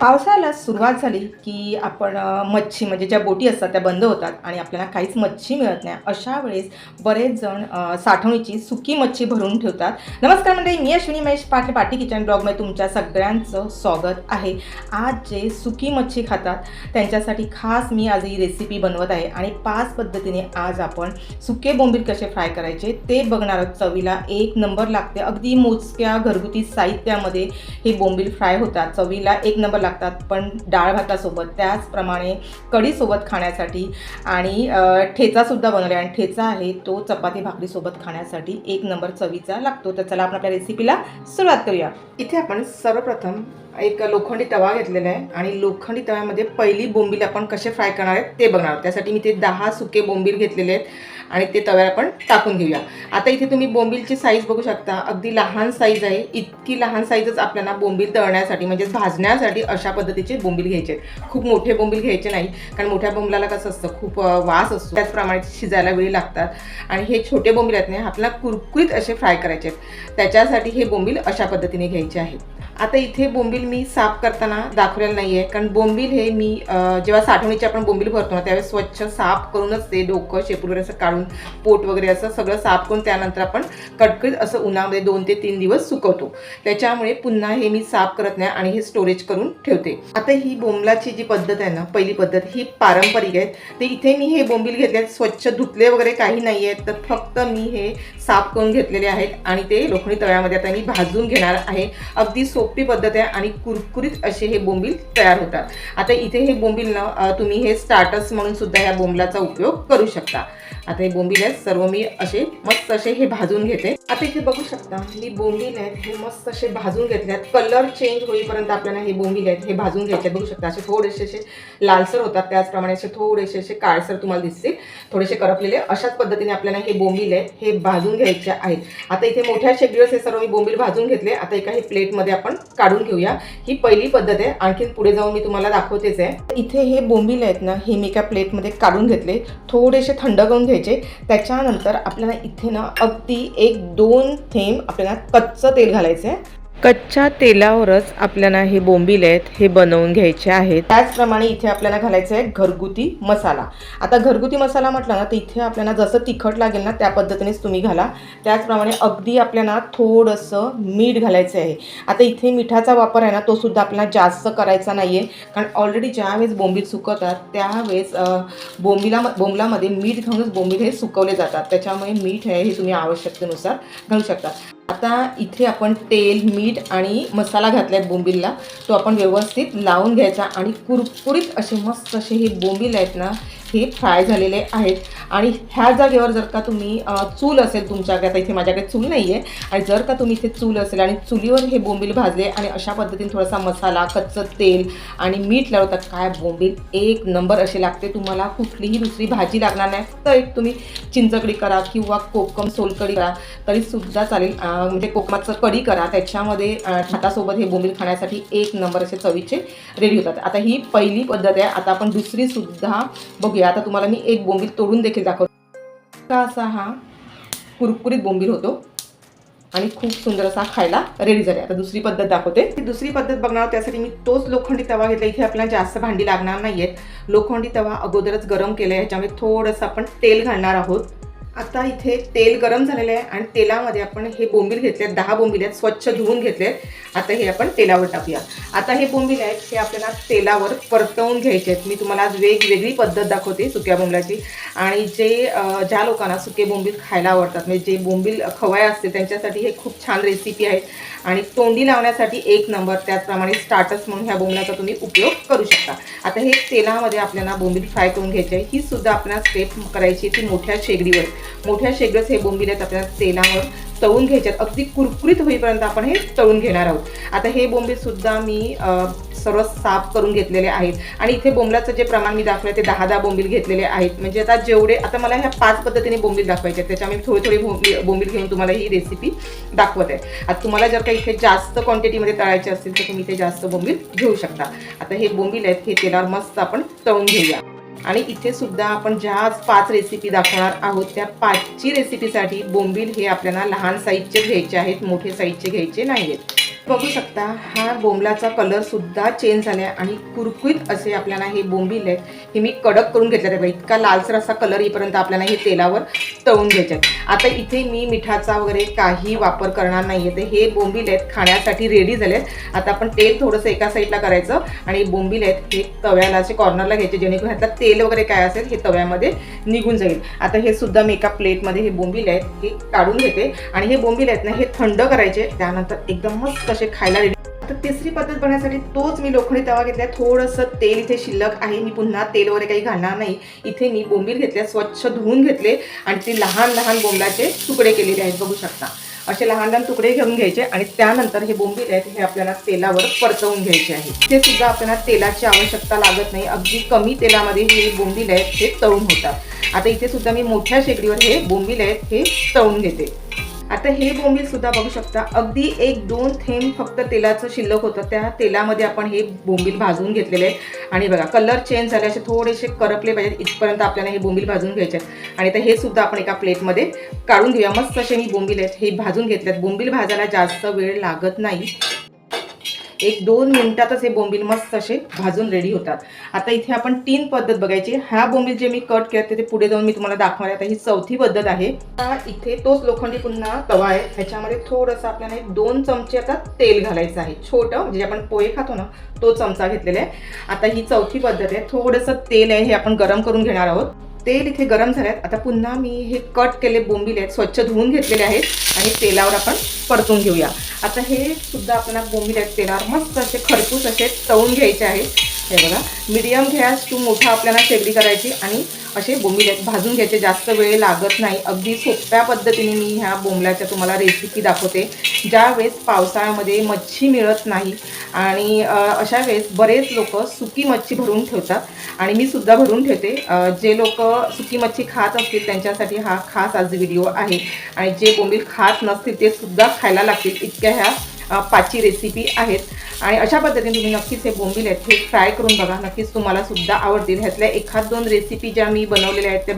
पावसाळ्याला सुरुवात झाली की आपण मच्छी म्हणजे ज्या बोटी असतात त्या बंद होतात आणि आपल्याला काहीच मच्छी मिळत नाही. अशा वेळेस बरेच जण साठवणीची सुकी मच्छी भरून ठेवतात. नमस्कार मंडळी, मी अश्विनी महेश पाटील, पाटी किचन ब्लॉगमध्ये तुमच्या सगळ्यांचं स्वागत आहे. आज जे सुकी मच्छी खातात त्यांच्यासाठी खास मी आज ही रेसिपी बनवत आहे आणि 5 पद्धतीने आज आपण सुके बोंबील कसे फ्राय करायचे ते बघणार आहोत. चवीला एक नंबर लागते. अगदी मोजक्या घरगुती साहित्यामध्ये हे बोंबील फ्राय होतात. चवीला एक नंबर लागतात. पण डाळ भातासोबत, त्याचप्रमाणे कढीसोबत खाण्यासाठी आणि ठेचासुद्धा बनवला आणि ठेचा आहे तो चपाती भाकरीसोबत खाण्यासाठी एक नंबर चवीचा लागतो. तर चला आपण आपल्या रेसिपीला सुरुवात करूया. इथे आपण सर्वप्रथम एक लोखंडी तवा घेतलेला आहे आणि लोखंडी तव्यामध्ये पहिली बोंबील आपण कसे फ्राय करणार आहेत ते बघणार आहोत. त्यासाठी मी ते 10 सुके बोंबील घेतलेले आहेत आणि ते तव्यावर आपण टाकून घेऊया. आता इथे तुम्ही बोंबीलची साईज बघू शकता. अगदी लहान साईज आहे. इतकी लहान साईजच आपल्याला बोंबील तळण्यासाठी म्हणजे भाजण्यासाठी अशा पद्धतीचे बोंबील घ्यायचे. खूप मोठे बोंबील घ्यायचे नाही, कारण मोठ्या बोंबलाला कसं असतं, खूप वास असतो, त्याचप्रमाणे शिजायला वेळ लागतात. आणि हे छोटे बोंबील आहेत ना, आपल्याला कुरकुरीत असे फ्राय करायचे आहेत. त्याच्यासाठी हे बोंबील अशा पद्धतीने घ्यायचे आहेत. आता इथे बोंबील मी साफ करताना दाखवलेलं नाही आहे, कारण बोंबील हे मी जेव्हा साठवणीचे आपण बोंबील भरतो ना त्यावेळेस स्वच्छ साफ करूनच ते डोकं शेपूट वगैरे असं काढून पोट वगैरे असं सगळं साफ करून त्यानंतर आपण कटकरीत असं उन्हामध्ये 2 ते 3 दिवस सुकवतो. त्याच्यामुळे पुन्हा हे मी साफ करत नाही आणि हे स्टोरेज करून ठेवते. आता ही बोंबलाची जी पद्धत आहे ना, पहिली पद्धत ही पारंपरिक आहे. तर इथे मी हे बोंबील घेतले आहेत, स्वच्छ धुतले वगैरे काही नाही आहेत, तर फक्त मी हे साफ करून घेतलेले आहेत आणि ते लोखंडी तव्यामध्ये आता मी भाजून घेणार आहे. अगदी सोपी पद्धत आहे आणि कुरकुरीत असे हे बोंबील तयार होतात. आता इथे हे बोंबील ना तुम्ही हे स्टार्टर्स म्हणून सुद्धा ह्या बोंबलाचा उपयोग करू शकता. आता हे बोंबील आहेत सर्व मी असे मस्त असे हे भाजून घेते. आता इथे बघू शकता मी बोंबील आहेत हे मस्त असे भाजून घेतल्यात. कलर चेंज होईपर्यंत आपल्याला हे बोंबील आहेत हे भाजून घ्यायचे. बघू शकता असे थोडेसे असे लालसर होतात, त्याचप्रमाणे असे थोडेसे असे काळसर तुम्हाला दिसतील, थोडेसे करपलेले. अशाच पद्धतीने आपल्याला हे बोंबील आहेत हे भाजून घ्यायचे आहेत. आता इथे मोठ्या शेगडीवर हे सर्व मी बोंबील भाजून घेतले. आता एका हे प्लेटमध्ये आपण काढून घेऊया. ही पहिली पद्धत आहे. आणखीन पुढे जाऊन मी तुम्हाला दाखवतेच आहे. इथे हे बोंबील आहेत ना हे मी एका प्लेटमध्ये काढून घेतले. थोडेसे थंड करून घ्यायचे. त्याच्यानंतर आपल्याला इथे ना अगदी 1-2 थेंब आपल्याला कच्चं तेल घालायचं आहे. कच्च्या तेलावरच आपल्याला हे बोंबील आहेत हे बनवून घ्यायचे आहेत. त्याचप्रमाणे इथे आपल्याला घालायचं आहे घरगुती मसाला. आता घरगुती मसाला म्हटला ना तर इथे आपल्याला जसं तिखट लागेल ना त्या पद्धतीनेच तुम्ही घाला. त्याचप्रमाणे अगदी आपल्याला थोडंसं मीठ घालायचं आहे. आता इथे मिठाचा वापर आहे ना तो सुद्धा आपल्याला जास्त करायचा नाही आहे, कारण ऑलरेडी ज्यावेळेस बोंबील सुकवतात त्यावेळेस बोंबलामध्ये मीठ घालूनच बोंबील हे सुकवले जातात. त्याच्यामुळे मीठ आहे हे तुम्ही आवश्यकतेनुसार घालू शकता. आता इथे आपण तेल, मीठ आणि मसाला घातला आहे बोंबीलला, तो आपण व्यवस्थित लावून घ्यायचा आणि कुरकुरीत असे मस्त असे हे बोंबील आहेत ना हे फ्राय झालेले आहेत. आणि ह्या जागेवर जर का तुम्ही चूल असेल तुमच्याकडे, आता इथे माझ्याकडे चूल नाही आहे, आणि जर का तुम्ही इथे चूल असेल आणि चुलीवर हे बोंबील भाजले आणि अशा पद्धतीने थोडासा मसाला, कच्चं तेल आणि मीठ लावतात, काय बोंबील एक नंबर असे लागते. तुम्हाला कुठलीही दुसरी भाजी लागणार नाही. फक्त एक तुम्ही चिंचकढी करा किंवा कोकम सोलकढी करा तरीसुद्धा चालेल. म्हणजे कोकमाचं कढी करा, त्याच्यामध्ये भातासोबत हे बोंबील खाण्यासाठी एक नंबर असे चवीचे रेडी होतात. आता ही पहिली पद्धत आहे. आता आपण दुसरी सुद्धा बघूया. आता तुम्हाला मी एक बोंबील तोडून देखील दाखवतो. असा हा कुरकुरीत बोंबील होतो आणि खूप सुंदर असा खायला रेडी झाले. आता दुसरी पद्धत दाखवते. दुसरी पद्धत बघणार त्यासाठी मी तोच लोखंडी तवा घेतला. इथे आपल्याला जास्त भांडी लागणार नाही आहेत. लोखंडी तवा अगोदरच गरम केला आहे, ह्याच्यामध्ये थोडंसं आपण तेल घालणार आहोत. आता इथे तेल गरम झालेलं आहे आणि तेलामध्ये आपण हे बोंबील घेतले आहेत. 10 बोंबील आहेत, स्वच्छ धुवून घेतले आहेत. आता हे आपण तेलावर टाकूया. आता हे बोंबील आहेत हे आपल्याला तेलावर परतवून घ्यायचे आहेत. मी तुम्हाला आज वेगवेगळी पद्धत दाखवते सुक्या बोंबलाची. आणि ज्या लोकांना सुके बोंबील खायला आवडतात, म्हणजे जे बोंबील खवय असते त्यांच्यासाठी हे खूप छान रेसिपी आहे आणि तोंडी लावण्यासाठी एक नंबर. त्याचप्रमाणे स्टार्टर्स म्हणून ह्या बोंबलाचा तुम्ही उपयोग करू शकता. आता हे तेलामध्ये आपल्याला बोंबील फ्राय करून घ्यायचे आहे. ही सुद्धा आपल्याला स्टेप करायची ती मोठ्या शेगडीवर. मोठ्या शेगडीवर हे बोंबील आहेत आपल्याला तेलावर तळून घ्यायचे आहेत. अगदी कुरकुरीत होईपर्यंत आपण हे तळून घेणार आहोत. आता हे बोंबील सुद्धा मी सर्व साफ करून घेतलेले आहेत आणि इथे बोंबलाचं जे प्रमाण मी दाखवलं ते 10 बोंबील घेतलेले आहेत. म्हणजे आता आता मला ह्या 5 पद्धतीने बोंबील दाखवायचे आहेत, त्याच्यामुळे थोडे बोंबील घेऊन तुम्हाला ही रेसिपी दाखवत आहे. आता तुम्हाला जर का इथे जास्त क्वांटिटीमध्ये तळायचे असतील तर तुम्ही इथे जास्त बोंबील घेऊ शकता. आता हे बोंबील आहेत हे तेलावर मस्त आपण तळून घेऊया. आणि इथे सुद्धा आपण ज्या 5 रेसिपी दाखवणार आहोत त्या 5ची रेसिपीसाठी बोंबील हे आपल्याला लहान साईजचे घ्यायचे आहेत, मोठे साईजचे घ्यायचे नाही आहेत. बघू शकता हा बोंबलाचा कलर सुद्धा चेंज झाला आहे आणि कुरकुरीत असे आपल्याला हे बोंबील आहेत हे मी कडक करून घेतले आहे. इतका लालसर असा कलर येईपर्यंत आपल्याला हे तेलावर तळून घ्यायचे आहेत. आता इथे मी मिठाचा वगैरे काही वापर करणार नाही आहे. तर हे बोंबील आहेत खाण्यासाठी रेडी झाले आहेत. आता आपण तेल थोडंसं एका साईडला करायचं आणि बोंबील आहेत हे तव्याला असे कॉर्नरला घ्यायचे जेणेकरून ह्यातलं तेल वगैरे काय असेल हे तव्यामध्ये निघून जाईल. आता हे सुद्धा मी एका प्लेटमध्ये हे बोंबील आहेत हे काढून घेते आणि हे बोंबील आहेत ना हे थंड करायचे. त्यानंतर एकदम मस्त असे खायला रेडी. आता तिसरी पद्धत बनवण्यासाठी तोच मी लोखंडी तवा घेतला. थोडंसं तेल इथे शिल्लक आहे. मी पुन्हा तेल वगैरे काही घालणार नाही. इथे मी बोंबील घेतले, स्वच्छ धुवून घेतले आणि ते लहान लहान बोंबलाचे तुकडे केलेले आहेत. बघू शकता असे लहान लहान तुकडे घेऊन घ्यायचे आणि त्यानंतर हे बोंबील आहेत हे आपल्याला तेलावर परतवून घ्यायचे आहे. ते सुद्धा आपल्याला तेलाची आवश्यकता लागत नाही. अगदी कमी तेलामध्ये हे बोंबील आहेत हे तळून होतात. आता इथे सुद्धा मी मोठ्या शेगडीवर हे बोंबील आहेत हे तळून घेते. आता हे बोंबील सुद्धा बघू शकता अगदी 1-2 थेंब फक्त तेलाचं शिल्लक होतं. त्या तेलामध्ये आपण हे बोंबील भाजून घेतलेले आहेत आणि बघा कलर चेंज झाले असे थोडेसे करपले पाहिजेत इथपर्यंत आपल्याला हे बोंबील भाजून घ्यायचे आहेत. आणि आता हे सुद्धा आपण एका प्लेटमध्ये काढून घेऊया. मस्त असे मी बोंबील आहेत हे भाजून घेतलेत. बोंबील भाजायला जास्त वेळ लागत नाही. 1-2 मिनिटातच हे बोंबील मस्त असे भाजून रेडी होतात. आता इथे आपण 3 पद्धत बघायची. हा बोंबील जे मी कट केले ते पुढे जाऊन मी तुम्हाला दाखवणार आहे. आता ही चौथी पद्धत आहे. आता इथे तोच लोखंडी पुन्हा तवा आहे. ह्याच्यामध्ये थोडंसं आपल्याला 2 चमचे आता तेल घालायचं आहे. छोटं म्हणजे आपण पोहे खातो ना तो चमचा घेतलेला आहे. आता ही चौथी पद्धत आहे. थोडंसं तेल आहे हे आपण गरम करून घेणार आहोत. तेल इथे गरम झाल्यात. आता पुन्हा मी हे कट केले बोंबील आहेत स्वच्छ धुवून घेतलेले आहेत आणि तेलावर आपण परतून घेऊया. आता हे सुद्धा आपल्याला बोंबील आहेत तेलावर मस्त असे खरपूस असे तळून घ्यायचे आहेत. हे बघा मीडियम गॅस टू मोठा आपल्याला शेगडी करायची आणि असे बोंबील आहेत भाजून घ्यायचे. जास्त वेळ लागत नाही. अगदी सोप्या पद्धतीने मी ह्या बोंबलाच्या तुम्हाला रेसिपी दाखवते. ज्या वेळेस पावसाळ्यामध्ये मच्छी मिळत नाही आणि अशा वेळेस बरेच लोक सुकी मच्छी भरून ठेवतात आणि मी सुद्धा भरून ठेवते. जे लोक सुकी मच्छी खात असतील त्यांच्यासाठी हा खास आज व्हिडिओ आहे आणि जे बोंबील खात नसतील ते सुद्धा खायला लागतील इतक्या ह्या 5 रेसिपी आहेत. आणि अशा पद्धतीने तुम्ही नक्कीच हे बोंबील आहेत हे फ्राय करून बघा. नक्कीच तुम्हाला सुद्धा आवडतील. ह्यातल्या 1-2 रेसिपी ज्या मी बनवलेल्या आहेत ते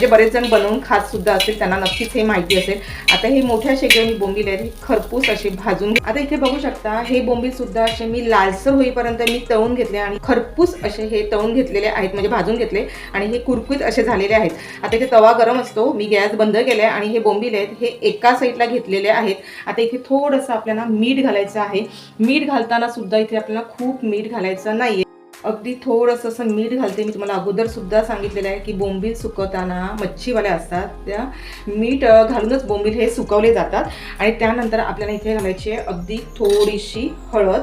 बरेच जण बनवून खात सुद्धा असतील त्यांना नक्कीच हे माहिती असेल. आता हे मोठ्या शेगडीने बोंबील आहेत हे खरपूस असे भाजून आता इथे बघू शकता हे बोंबील सुद्धा असे मी लालसर होईपर्यंत मी तळून घेतले आणि खरपूस असे हे तळून घेतलेले आहेत म्हणजे भाजून घेतले आणि हे कुरकुरीत असे झालेले आहेत. आता इथे तवा गरम असतो. मी गॅस बंद केलाय आणि हे बोंबील आहेत हे एका साईडला घेतलेले आहेत. आता इथे थोडंसं आपल्याला मीठ घालायचं आहे. मीठ घालताना सुद्धा इथे आपल्याला खूप मीठ घालायचं नाहीये. अगदी थोडंसं असं मीठ घालते. मी तुम्हाला अगोदर सुद्धा सांगितलेलं आहे की बोंबील सुकवताना मच्छीवाल्या असतात त्या मीठ घालूनच बोंबील हे सुकवले जातात. आणि त्यानंतर आपल्याला इथे घालायची आहे अगदी थोडीशी हळद,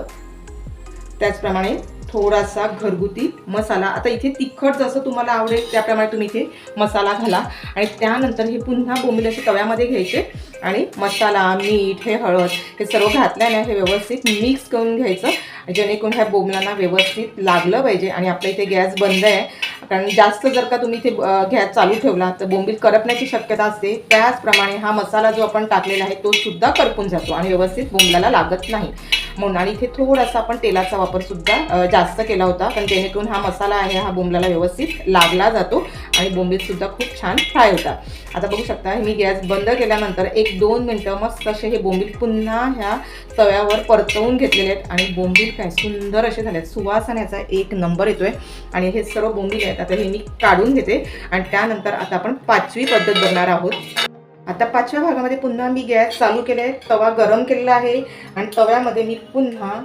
त्याचप्रमाणे थोडासा घरगुती मसाला. आता इथे तिखट जसं तुम्हाला आवडेल त्याप्रमाणे तुम्ही इथे मसाला घाला आणि त्यानंतर हे पुन्हा बोंबील असे तव्यामध्ये घ्यायचे आणि मसाला, मीठ, हे हळद हे सर्व घातल्याने हे व्यवस्थित मिक्स करून घ्यायचं जेणेकरून ह्या बोंबलांना व्यवस्थित लागलं पाहिजे. आणि आपल्या इथे गॅस बंद आहे कारण जास्त जर का तुम्ही इथे गॅस चालू ठेवला तर बोंबील करपण्याची शक्यता असते. त्याचप्रमाणे हा मसाला जो आपण टाकलेला आहे तो सुद्धा करपून जातो आणि व्यवस्थित बोंबलाला लागत नाही म्हणून. आणि इथे थोडासा आपण तेलाचा वापर सुद्धा जास्त केला होता कारण जेणेकरून हा मसाला आहे हा बोंबलाला व्यवस्थित लागला जातो आणि बोंबील सुद्धा खूप छान फ्राय होतात. आता बघू शकता मी गॅस बंद केल्यानंतर 1-2 मिनटं मस्त असे हे बोंबील पुन्हा ह्या तव्यावर परतवून घेतलेले आहेत आणि बोंबील काय सुंदर असे झाले आहेत. सुवासण्याचा 1 नंबर येतोय आणि हे सर्व बोंबील आहेत आता हे मी काढून घेते. आणि त्यानंतर आता आपण 5वी पद्धत बघणार आहोत. आता 5व्या भागामध्ये पुन्हा मी गॅस चालू केला आहे. तवा गरम केलेला आहे आणि तव्यामध्ये मी पुन्हा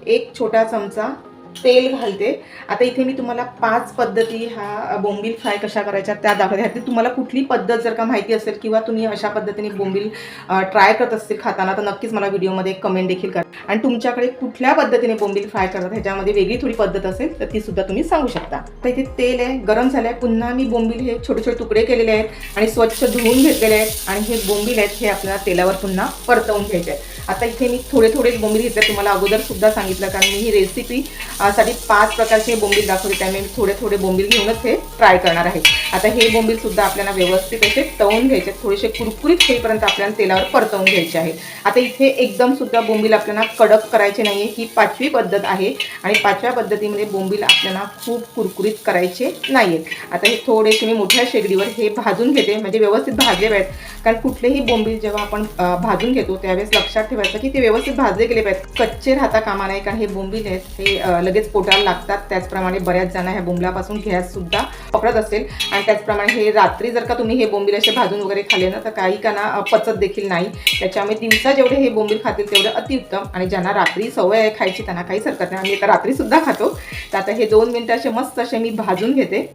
1 छोटा चमचा तेल घालते. आता इथे मी तुम्हाला 5 पद्धती हा बोंबील फ्राय कशा करायच्या त्या दाखवते. ह्यातली तुम्हाला कुठली पद्धत जर का माहिती असेल किंवा तुम्ही अशा पद्धतीने बोंबील ट्राय करत असतील खाताना तर नक्कीच मला व्हिडिओमध्ये कमेंट देखील करा. आणि तुमच्याकडे कुठल्या पद्धतीने बोंबील फ्राय करतात ह्याच्यामध्ये वेगळी थोडी पद्धत असेल तर ती सुद्धा तुम्ही सांगू शकता. आता इथे तेल आहे गरम झालं आहे. पुन्हा मी बोंबील हे छोटे छोटे तुकडे केलेले आहेत आणि स्वच्छ धुवून घेतलेले आहेत आणि हे बोंबील आहेत हे आपल्याला तेलावर पुन्हा परतवून घ्यायचे आहेत. आता इथे मी थोडे बोंबील घेतले तुम्हाला अगोदर सुद्धा सांगितलं कारण मी ही रेसिपी साठी 5 प्रकारचे बोंबील दाखवते त्यामुळे मी थोडे बोंबील घेऊनच हे ट्राय करणार आहे. आता हे बोंबील सुद्धा आपल्याला व्यवस्थित असे तळून घ्यायचे थोडेसे कुरकुरीत होईपर्यंत आपल्याला तेलावर परतवून घ्यायचे आहे. आता इथे एकदम सुद्धा बोंबील आपल्याला कडक करायचे नाहीये. ही 5वी पद्धत आहे आणि 5व्या पद्धतीमध्ये बोंबील आपल्याला खूप कुरकुरीत करायचे नाहीयेत. आता हे थोडेसे मी मोठ्या शेगडीवर हे भाजून घेते म्हणजे व्यवस्थित भाजले पाहिजेत कारण कुठलेही बोंबील जेव्हा आपण भाजून घेतो त्यावेळेस लक्षात ठेवा ठेवायचं की ते व्यवस्थित भाजले गेले पाहिजेत, कच्चे राहता कामा नये, कारण हे बोंबील आहेत हे लगेच पोटाला लागतात. त्याचप्रमाणे बऱ्याच जण ह्या बोंबलापासून गॅससुद्धा पकडत असेल आणि त्याचप्रमाणे हे रात्री जर का तुम्ही हे बोंबील असे भाजून वगैरे खाल्ले ना तर काही काना पचत देखील नाही. त्याच्यामुळे दिवसा जेवढे हे बोंबील खातील तेवढं अतिउत्तम. आणि ज्यांना रात्री सवय आहे खायची त्यांना काहीच हरकत नाही. आम्ही आता रात्रीसुद्धा खातो. तर आता हे 2 मिनिटं असे मस्त असे मी भाजून घेते.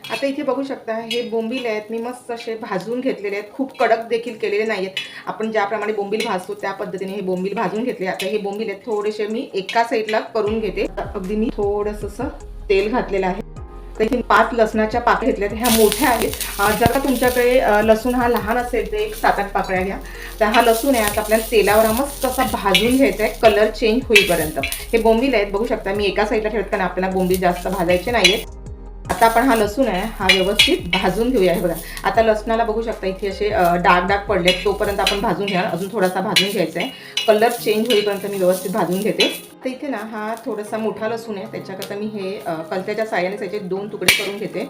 आता इथे बघू शकता हे बोंबील आहेत मी मस्त असे भाजून घेतलेले आहेत, खूप कडक देखील केलेले नाही आहेत. आपण ज्याप्रमाणे बोंबील भाजतो त्या पद्धतीने हे बोंबील भाजून घेतले. आता हे बोंबील आहेत थोडेसे मी एका साईडला करून घेते. अगदी मी थोडंसं तेल घातलेलं आहे. तर इथे 5 लसणाच्या पाकळ्या घेतल्यात, ह्या मोठ्या आहेत. जर का तुमच्याकडे लसूण हा लहान असेल तर एक 7-8 पाकळ्या घ्या. तर हा लसूण आहे आता आपल्याला तेलावर मस्त असा भाजून घ्यायचा आहे कलर चेंज होईपर्यंत. हे बोंबील आहेत बघू शकता मी एका साईडला ठेवत, कारण आपल्याला बोंबील जास्त भाजायचे नाही आहेत. आता आपण हा लसूण आहे हा व्यवस्थित भाजून घेऊया. हे बघा आता लसणाला बघू शकता इथे असे डाग पडलेत, तोपर्यंत आपण भाजून घ्या. अजून थोडासा भाजून घ्यायचा आहे, कलर चेंज होईपर्यंत मी व्यवस्थित भाजून घेते. तर इथे ना हा थोडासा मोठा लसूण आहे, त्याच्याकरता मी हे कलत्याच्या साहाय्याने त्याचे 2 तुकडे करून घेते.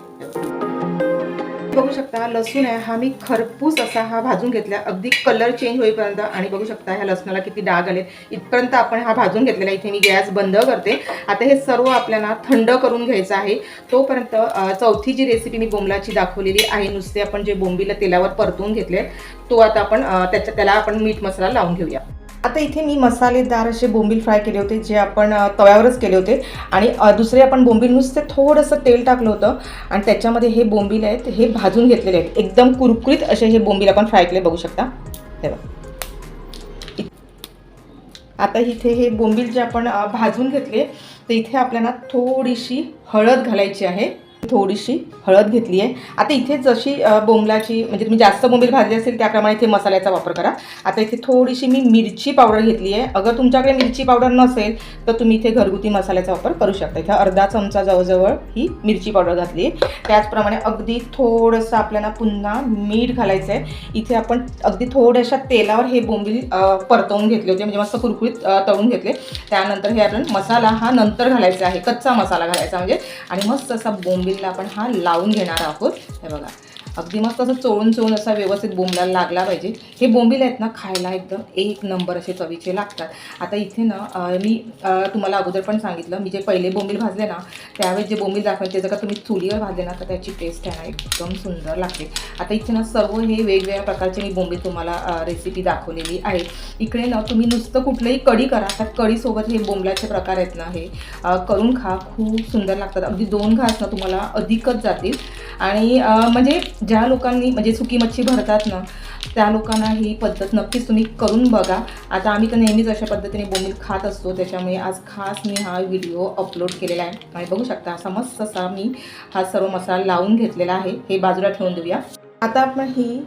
बघू शकता लसूण आहे हा मी खरपूस असा हा भाजून घेतला अगदी कलर चेंज होईपर्यंत. आणि बघू शकता ह्या लसणाला किती डाग आले, इथपर्यंत आपण हा भाजून घेतलेला. इथे मी गॅस बंद करते. आता हे सर्व आपल्याला थंड करून घ्यायचं आहे. तोपर्यंत चौथी जी रेसिपी मी बोंबलाची दाखवलेली आहे, नुसते आपण जे बोंबीला तेलावर परतून घेतले तो आता आपण त्याला आपण मीठ मसाला लावून घेऊया. आता इथे मी मसालेदार असे बोंबील फ्राय केले होते, जे आपण तव्यावरच केले होते. आणि दुसरे आपण बोंबील नुसते थोडंसं तेल टाकलं होतं आणि त्याच्यामध्ये हे बोंबील आहेत हे भाजून घेतलेले आहेत. एकदम कुरकुरीत असे हे बोंबील आपण फ्राय केले बघू शकता. हे बघा आता इथे हे बोंबील जे आपण भाजून घेतले तर इथे आपल्याला थोडीशी हळद घालायची आहे. थोडीशी हळद घेतली आहे. आता इथे जशी बोंबलाची म्हणजे तुम्ही जास्त बोंबील भाजले असेल त्याप्रमाणे इथे मसाल्याचा वापर करा. आता इथे थोडीशी मी मिरची पावडर घेतली आहे. अगर तुमच्याकडे मिरची पावडर नसेल तर तुम्ही इथे घरगुती मसाल्याचा वापर करू शकता. इथे अर्धा चमचा जवळजवळ ही मिरची पावडर घातली आहे. त्याचप्रमाणे अगदी थोडंसं आपल्याला पुन्हा मीठ घालायचं आहे. इथे आपण अगदी थोड्याशा तेलावर हे बोंबील परतवून घेतले होते, म्हणजे मस्त कुरकुरीत तळून घेतले. त्यानंतर हे आपण मसाला हा नंतर घालायचा आहे, कच्चा मसाला घालायचा म्हणजे. आणि मस्त असा बोंबील आपण हा लावून घेणार आहोत. हे बघा अगदी मस्त असं चोळून असा व्यवस्थित बोंबलाला लागला पाहिजे. हे बोंबील आहेत ना खायला एकदम एक नंबर असे चवीचे लागतात. आता इथे ना मी तुम्हाला अगोदर पण सांगितलं, मी जे पहिले बोंबील भाजले ना त्यावेळेस जे बोंबील दाखवले ते जर का तुम्ही चुलीवर भाजले ना तर त्याची टेस्ट आहे ना एकदम सुंदर लागते. आता इथे ना सर्व हे वेगवेगळ्या प्रकारचे मी बोंबील तुम्हाला रेसिपी दाखवलेली आहे. इकडे ना तुम्ही नुसतं कुठलंही कढी करा, त्या कढीसोबत हे बोंबलाचे प्रकार आहेत ना हे करून खा, खूप सुंदर लागतात. अगदी 2 घास ना तुम्हाला अधिकच जातील. आणि म्हणजे ज्या लोकांनी म्हणजे सुकी मच्छी भरतात ना त्या लोकांना ही पद्धत नक्कीच तुम्ही करून बघा. आता आम्ही तर नेहमीच अशा पद्धतीने बोंबील खात असतो, त्याच्यामुळे आज खास मी हा व्हिडिओ अपलोड केलेला आहे. आणि बघू शकता असा मस्त असा मी हा सर्व मसाला लावून घेतलेला आहे. हे बाजूला ठेवून देऊया. आता आपण ही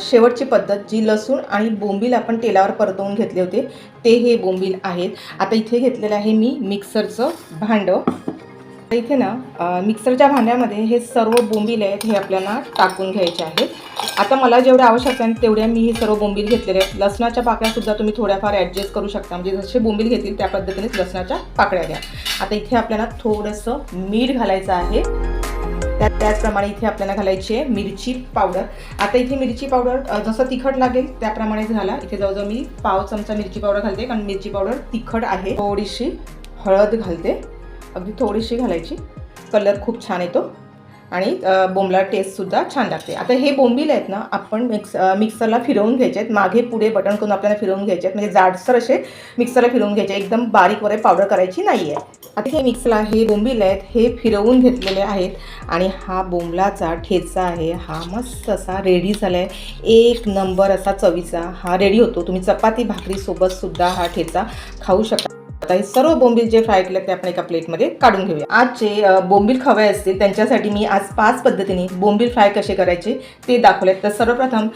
शेवटची पद्धत जी लसूण आणि बोंबील आपण तेलावर परतवून घेतले होते ते हे बोंबील आहेत. आता इथे घेतलेलं आहे मी मिक्सरचं भांडं. इथे ना मिक्सरच्या भांड्यामध्ये हे सर्व बोंबील आहेत हे आपल्याला टाकून घ्यायचे आहेत. आता मला जेवढ्या आवश्यक आहे तेवढ्या मी हे सर्व बोंबील घेतलेले आहेत. लसणाच्या पाकळ्यासुद्धा तुम्ही थोड्याफार ॲडजस्ट करू शकता, म्हणजे जसे बोंबील घेतील त्या पद्धतीनेच लसणाच्या पाकळ्या घ्या. आता इथे आपल्याला थोडंसं मीठ घालायचं आहे. त्याचप्रमाणे इथे आपल्याला घालायची आहे मिरची पावडर. आता इथे मिरची पावडर जसं तिखट लागेल त्याप्रमाणेच घाला. इथे जवळजवळ मी पाव चमचा मिरची पावडर घालते, कारण मिरची पावडर तिखट आहे. थोडीशी हळद घालते, अगदी थोडीशी घालायची, कलर खूप छान येतो आणि बोंबला टेस्टसुद्धा छान लागते. आता हे बोंबील आहेत ना आपण मिक्सरला फिरवून घ्यायचे आहेत, मागे पुढे बटन करून आपल्याला फिरवून घ्यायचे आहेत, म्हणजे जाडसर असे मिक्सरला फिरवून घ्यायचे, एकदम बारीक वगैरे पावडर करायची नाही आहे. आता हे मिक्सरला हे बोंबील आहेत हे फिरवून घेतलेले आहेत आणि हा बोंबलाचा ठेचा आहे हा मस्त असा रेडी झाला आहे. एक नंबर असा चवीचा हा रेडी होतो. तुम्ही चपाती भाकरीसोबतसुद्धा हा ठेचा खाऊ शकता. आता हे सर्व बोंबील जे फ्राय केले ते आपण एका प्लेटमध्ये काढून घेऊया. आज जे बोंबील खवे असतील त्यांच्यासाठी मी आज 5 पद्धतीने बोंबील फ्राय कसे करायचे ते दाखवलेत. तर सर्वप्रथम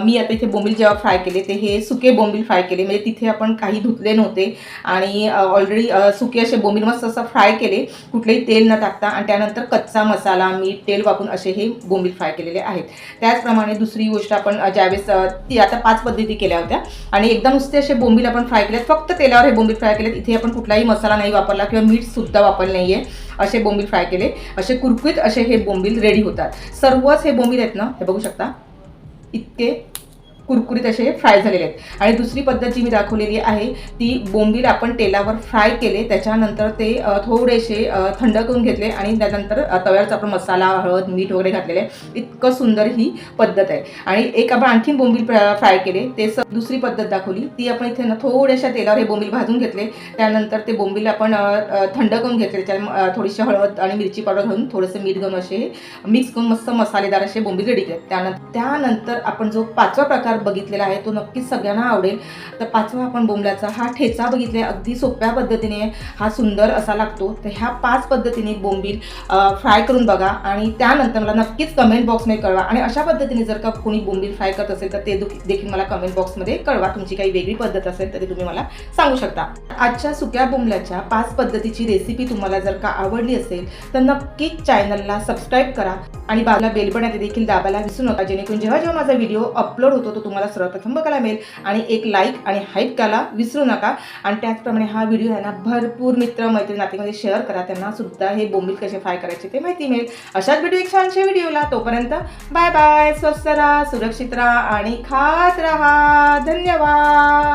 मी आता इथे बोंबील जेव्हा फ्राय केले ते हे सुके बोंबील फ्राय केले, म्हणजे तिथे आपण काही धुतले नव्हते आणि ऑलरेडी सुके असे बोंबील मस्त असं फ्राय केले, कुठलेही तेल न टाकता. आणि त्यानंतर कच्चा मसाला मीठ तेल वापरून असे हे बोंबील फ्राय केलेले आहेत. त्याचप्रमाणे दुसरी गोष्ट आपण ज्यावेळेस ती आता 5 पद्धती केल्या होत्या आणि एकदम नुसते असे बोंबील आपण फ्राय केलेत, फक्त तेलावर हे बोंबील फ्राय केलेत. इथे आपण कुठलाही मसाला नाही वापरला किंवा मीठसुद्धा वापरलं नाही आहे, असे बोंबील फ्राय केले. असे कुरकुरीत असे हे बोंबील रेडी होतात. सर्वच हे बोंबील आहेत ना हे बघू शकता इतके कुरकुरीत असे फ्राय झालेले आहेत. आणि दुसरी पद्धत जी मी दाखवलेली आहे ती बोंबील आपण तेलावर फ्राय केले, त्याच्यानंतर ते थोडेसे थंड करून घेतले आणि त्यानंतर तव्यावरचा आपण मसाला, हळद, मीठ वगैरे घातलेले आहे. इतकं सुंदर ही पद्धत आहे. आणि एक आपण आणखीन बोंबील फ्राय केले, ते दुसरी पद्धत दाखवली. ती आपण इथे ना थोड्याशा तेलावर हे बोंबील भाजून घेतले, त्यानंतर ते बोंबील आपण थंड करून घेतले, त्याच्यात थोडीशी हळद आणि मिरची पावडर घालून थोडंसं मीठ घालून असे मिक्स करून मस्त मसालेदार असे बोंबील रेडी केले. त्यानंतर आपण जो 5वा प्रकार बघितलेला आहे तो नक्कीच सगळ्यांना आवडेल. तर 5वा आपण बोंबल्याचा हा ठेचा बघितला, अगदी सोप्या पद्धतीने हा सुंदर असा लागतो. तर ह्या 5 पद्धतीने बोंबील फ्राय करून बघा आणि त्यानंतर मला नक्कीच कमेंट बॉक्समध्ये कळवा. आणि अशा पद्धतीने जर का कोणी बोंबील फ्राय करत असेल तर ते देखील मला कमेंट बॉक्समध्ये कळवा. तुमची काही वेगळी पद्धत असेल तरी तुम्ही मला सांगू शकता. आजच्या सुक्या बोंबल्याच्या 5 पद्धतीची रेसिपी तुम्हाला जर का आवडली असेल तर नक्कीच चॅनलला सबस्क्राईब करा आणि बाजूला बेल बटन देखील दाबायला विसरू नका, जेणेकरून जेव्हा जेव्हा माझा व्हिडिओ अपलोड होतो तो तुम्हाला सर्वप्रथम बघायला मिळेल. आणि एक लाईक आणि हाईप करायला विसरू नका. आणि त्याचप्रमाणे हा व्हिडिओ आहे ना भरपूर मित्र मैत्रिणी नातेमध्ये शेअर करा, त्यांना सुद्धा हे बोंबील कसे फ्राय करायचे ते माहिती मिळेल. अशाच व्हिडिओ एक छानशा व्हिडिओला, तोपर्यंत बाय बाय. स्वस्थ राहा, सुरक्षित राहा आणि खात राहा. धन्यवाद.